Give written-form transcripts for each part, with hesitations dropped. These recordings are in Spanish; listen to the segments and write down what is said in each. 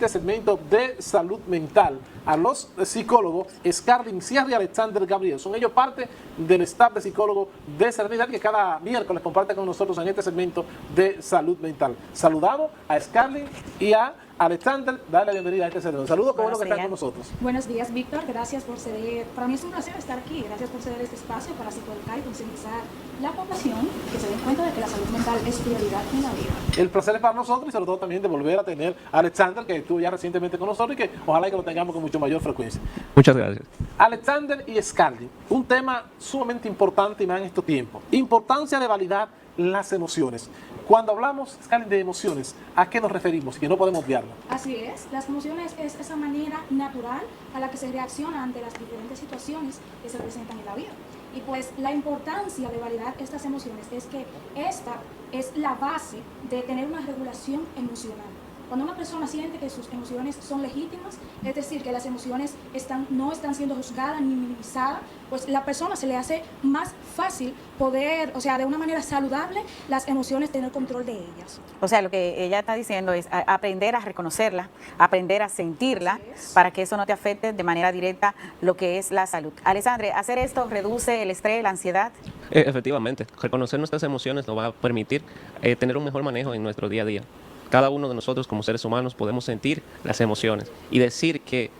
Este segmento de salud mental a los psicólogos Scarlin Sierra y Alexander Gabriel. Son ellos parte del staff de psicólogos de Serenidad que cada miércoles comparte con nosotros en este segmento de salud mental. Saludamos a Scarlin y a Alexander, dale la bienvenida a este segmento. Saludos, qué bueno que están con nosotros. Buenos días, Víctor. Gracias por ceder. Para mí es un placer estar aquí. Gracias por ceder este espacio para psicoeducar y concientizar la población que se den cuenta de que la salud mental es prioridad en la vida. El placer es para nosotros y sobre todo también de volver a tener a Alexander, que estuvo ya recientemente con nosotros y que ojalá que lo tengamos con mucho mayor frecuencia. Muchas gracias. Alexander y Scarlin, un tema sumamente importante y más en estos tiempos. Importancia de validar las emociones. Cuando hablamos, Scarlin, de emociones, ¿a qué nos referimos? Que no podemos obviarlo. Así es, las emociones es esa manera natural a la que se reacciona ante las diferentes situaciones que se presentan en la vida. Y pues la importancia de validar estas emociones es que esta es la base de tener una regulación emocional. Cuando una persona siente que sus emociones son legítimas, es decir, que las emociones no están siendo juzgadas ni minimizadas, pues la persona se le hace más fácil poder, o sea, de una manera saludable, las emociones tener control de ellas. O sea, lo que ella está diciendo es aprender a reconocerla, aprender a sentirla, para que eso no te afecte de manera directa lo que es la salud. Alexandre, ¿hacer esto reduce el estrés, la ansiedad? Efectivamente, reconocer nuestras emociones nos va a permitir tener un mejor manejo en nuestro día a día. Cada uno de nosotros como seres humanos podemos sentir las emociones y decir que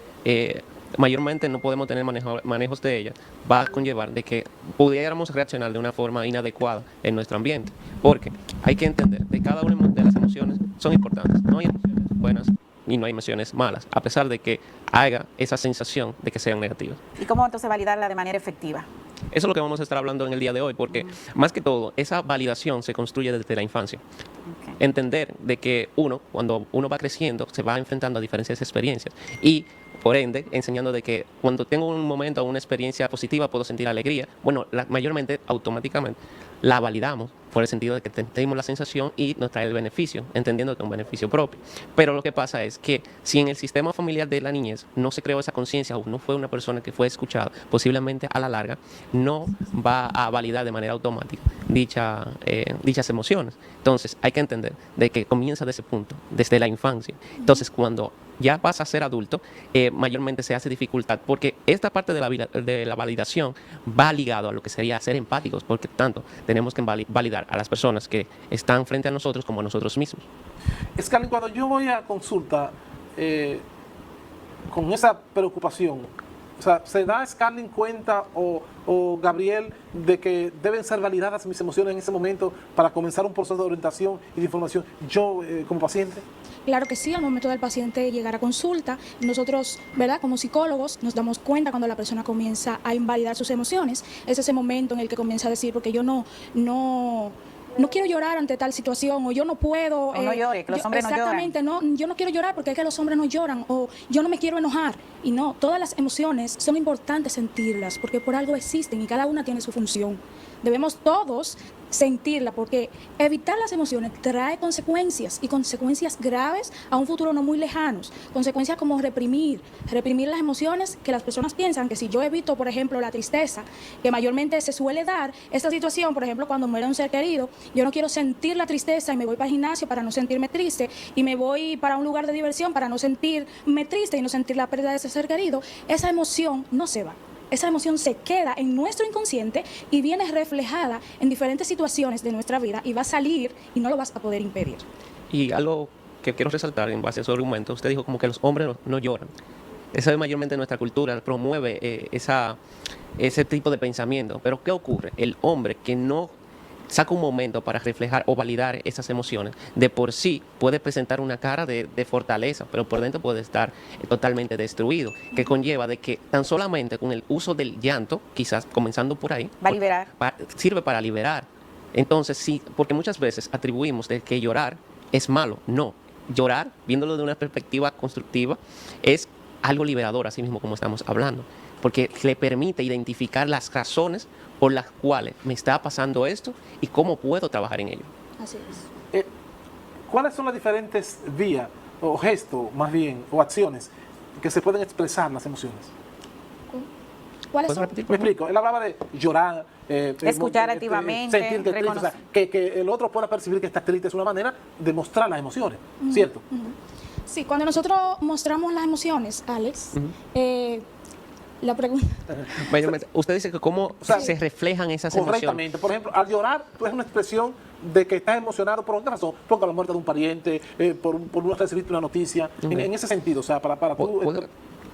mayormente no podemos tener manejos de ellas va a conllevar de que pudiéramos reaccionar de una forma inadecuada en nuestro ambiente, porque hay que entender que cada una de las emociones son importantes. No hay emociones buenas y no hay emociones malas, a pesar de que haya esa sensación de que sean negativas. ¿Y cómo entonces validarla de manera efectiva? Eso es lo que vamos a estar hablando en el día de hoy, porque más que todo, esa validación se construye desde la infancia. Okay. Entender de que cuando uno va creciendo, se va enfrentando a diferentes experiencias y, por ende, enseñando de que cuando tengo un momento o una experiencia positiva, puedo sentir alegría. Bueno, mayormente, automáticamente, la validamos por el sentido de que tenemos la sensación y nos trae el beneficio, entendiendo que es un beneficio propio. Pero lo que pasa es que si en el sistema familiar de la niñez no se creó esa conciencia o no fue una persona que fue escuchada, posiblemente a la larga no va a validar de manera automática dichas emociones. Entonces hay que entender de que comienza de ese punto, desde la infancia. Entonces cuando ya vas a ser adulto, mayormente se hace dificultad, porque esta parte de la validación va ligado a lo que sería ser empáticos, porque tanto tenemos que validar a las personas que están frente a nosotros como a nosotros mismos. Scarlin, cuando yo voy a consulta con esa preocupación, o sea, ¿se da Scarlin cuenta o Gabriel de que deben ser validadas mis emociones en ese momento para comenzar un proceso de orientación y de información yo como paciente? Claro que sí, al momento del paciente llegar a consulta, nosotros, ¿verdad?, como psicólogos, nos damos cuenta cuando la persona comienza a invalidar sus emociones. Es ese momento en el que comienza a decir, porque yo no quiero llorar ante tal situación, o yo no puedo. O no llore, que los hombres no lloran. Exactamente, yo no quiero llorar porque es que los hombres no lloran, o yo no me quiero enojar. Y no, todas las emociones son importantes sentirlas, porque por algo existen y cada una tiene su función. Debemos todos sentirla, porque evitar las emociones trae consecuencias, y consecuencias graves a un futuro no muy lejanos. Consecuencias como reprimir las emociones, que las personas piensan que si yo evito, por ejemplo, la tristeza, que mayormente se suele dar esta situación, por ejemplo, cuando muere un ser querido, yo no quiero sentir la tristeza y me voy para el gimnasio para no sentirme triste, y me voy para un lugar de diversión para no sentirme triste y no sentir la pérdida de ese ser querido. Esa emoción no se va. Esa emoción se queda en nuestro inconsciente y viene reflejada en diferentes situaciones de nuestra vida y va a salir y no lo vas a poder impedir. Y algo que quiero resaltar en base a su argumento, usted dijo como que los hombres no lloran. Eso es mayormente nuestra cultura, promueve ese tipo de pensamiento. Pero ¿qué ocurre? El hombre que no saca un momento para reflejar o validar esas emociones, de por sí puede presentar una cara de fortaleza, pero por dentro puede estar totalmente destruido, que conlleva de que tan solamente con el uso del llanto, quizás comenzando por ahí, va a liberar. Sirve para liberar. Entonces sí, porque muchas veces atribuimos de que llorar es malo. No, llorar, viéndolo de una perspectiva constructiva, es algo liberador, así mismo como estamos hablando, porque le permite identificar las razones por las cuales me está pasando esto y cómo puedo trabajar en ello. Así es. ¿Cuáles son las diferentes vías o gestos, más bien, o acciones que se pueden expresar las emociones? ¿Cuáles son? Me explico, él hablaba de llorar, escuchar activamente, sentir que, triste, o sea, que el otro pueda percibir que está triste es una manera de mostrar las emociones, ¿cierto? Sí, cuando nosotros mostramos las emociones, Alex, la pregunta... Mayormente, usted dice que cómo sea, se reflejan esas emociones. Correctamente. Por ejemplo, al llorar, tú es una expresión de que estás emocionado por otra razón, por la muerte de un pariente, por no recibir una noticia, en ese sentido, o sea, para tú...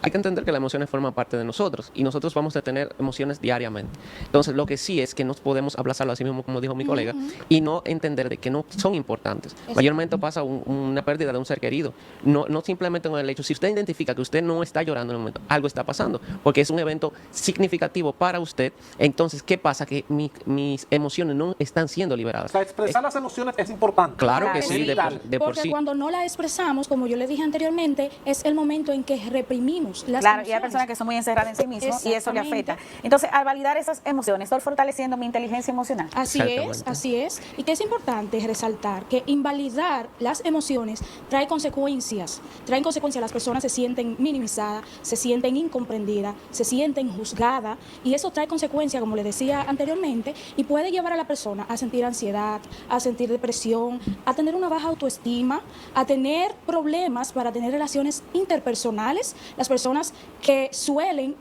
Hay que entender que las emociones forman parte de nosotros y nosotros vamos a tener emociones diariamente. Entonces, lo que sí es que nos podemos abrazarlo así mismo, como dijo mi colega, y no entender de que no son importantes. Mayormente pasa una pérdida de un ser querido. No simplemente con el hecho, si usted identifica que usted no está llorando en el momento, algo está pasando, porque es un evento significativo para usted. Entonces, ¿qué pasa? Que mis emociones no están siendo liberadas. O sea, expresar las emociones es importante. Claro que Claro, sí, de por Porque sí. cuando no la expresamos, como yo le dije anteriormente, es el momento en que reprimimos las Claro, y hay emociones. personas que son muy encerradas en sí mismos y eso le Exactamente. afecta. Entonces, al validar esas emociones, estoy fortaleciendo mi inteligencia emocional. Así es, Exactamente. así es. Y que es importante resaltar que invalidar las emociones trae consecuencias. Traen consecuencias, las personas se sienten minimizadas, se sienten incomprendidas, se sienten juzgadas y eso trae consecuencias, como le decía anteriormente, y puede llevar a la persona a sentir ansiedad, a sentir depresión, a tener una baja autoestima, a tener problemas para tener relaciones interpersonales. Las personas que suelen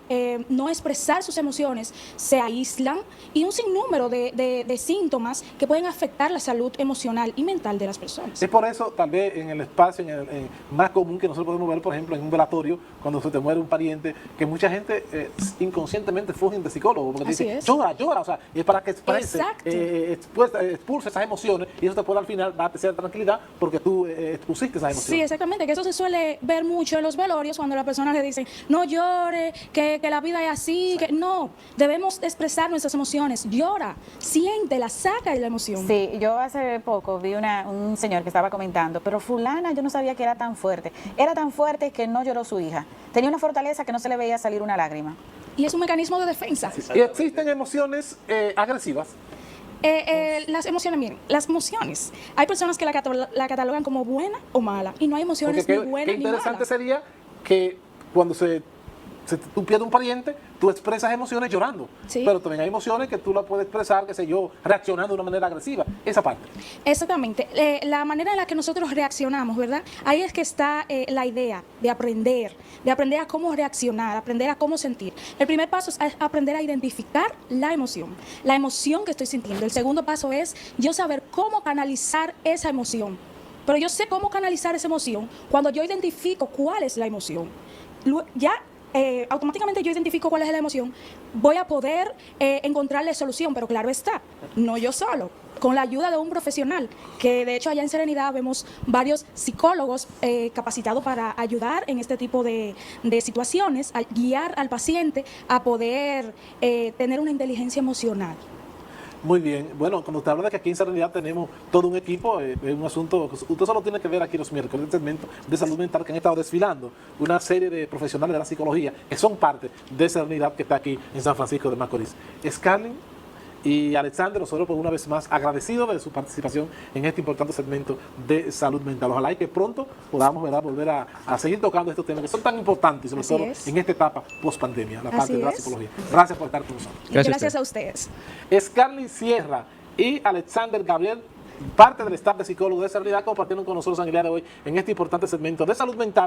no expresar sus emociones se aíslan y un sinnúmero de síntomas que pueden afectar la salud emocional y mental de las personas. Es por eso, tal vez en el espacio más común que nosotros podemos ver, por ejemplo, en un velatorio, cuando se te muere un pariente, que mucha gente inconscientemente fugen de psicólogo, porque te Así dicen, es. llora, o sea, es para que exprese, Exacto. expulse esas emociones y eso te puede al final darte cierta tranquilidad porque tú expusiste esas emociones. Sí, exactamente, que eso se suele ver mucho en los velorios cuando la persona le dicen, no llore, que la vida es así, que no, debemos expresar nuestras emociones, llora, siéntela, saca de la emoción. Sí, yo hace poco vi un señor que estaba comentando, pero fulana yo no sabía que era tan fuerte. Era tan fuerte que no lloró su hija. Tenía una fortaleza que no se le veía salir una lágrima. Y es un mecanismo de defensa. Y existen emociones agresivas. Las emociones, miren, las emociones, hay personas que la catalogan como buena o mala, y no hay emociones Porque ni buenas qué ni interesante malas. sería que cuando tú pierdes un pariente, tú expresas emociones llorando. Sí. Pero también hay emociones que tú las puedes expresar, qué sé yo, reaccionando de una manera agresiva. Esa parte. Exactamente. La manera en la que nosotros reaccionamos, ¿verdad? Ahí es que está la idea de aprender a cómo reaccionar, aprender a cómo sentir. El primer paso es aprender a identificar la emoción que estoy sintiendo. El segundo paso es yo saber cómo canalizar esa emoción. Pero yo sé cómo canalizar esa emoción cuando yo identifico cuál es la emoción. Automáticamente yo identifico cuál es la emoción, voy a poder encontrarle solución, pero claro está, no yo solo, con la ayuda de un profesional, que de hecho allá en Serenidad vemos varios psicólogos capacitados para ayudar en este tipo de situaciones, a guiar al paciente a poder tener una inteligencia emocional. Muy bien. Bueno, cuando usted habla de que aquí en Serenidad tenemos todo un equipo, es un asunto que usted solo tiene que ver aquí los miércoles, el segmento de salud mental que han estado desfilando, una serie de profesionales de la psicología que son parte de Serenidad que está aquí en San Francisco de Macorís. Scarlett y Alexander, nosotros por una vez más agradecidos de su participación en este importante segmento de salud mental. Ojalá y que pronto podamos, ¿verdad?, volver a seguir tocando estos temas que son tan importantes, sobre Así todo es. en esta etapa post-pandemia, la parte Así de la es. psicología. Gracias por estar con nosotros. Y Gracias a gracias a ustedes. Scarlett Sierra y Alexander Gabriel, parte del staff de psicólogos de Serenidad, compartieron con nosotros en el día de hoy en este importante segmento de salud mental.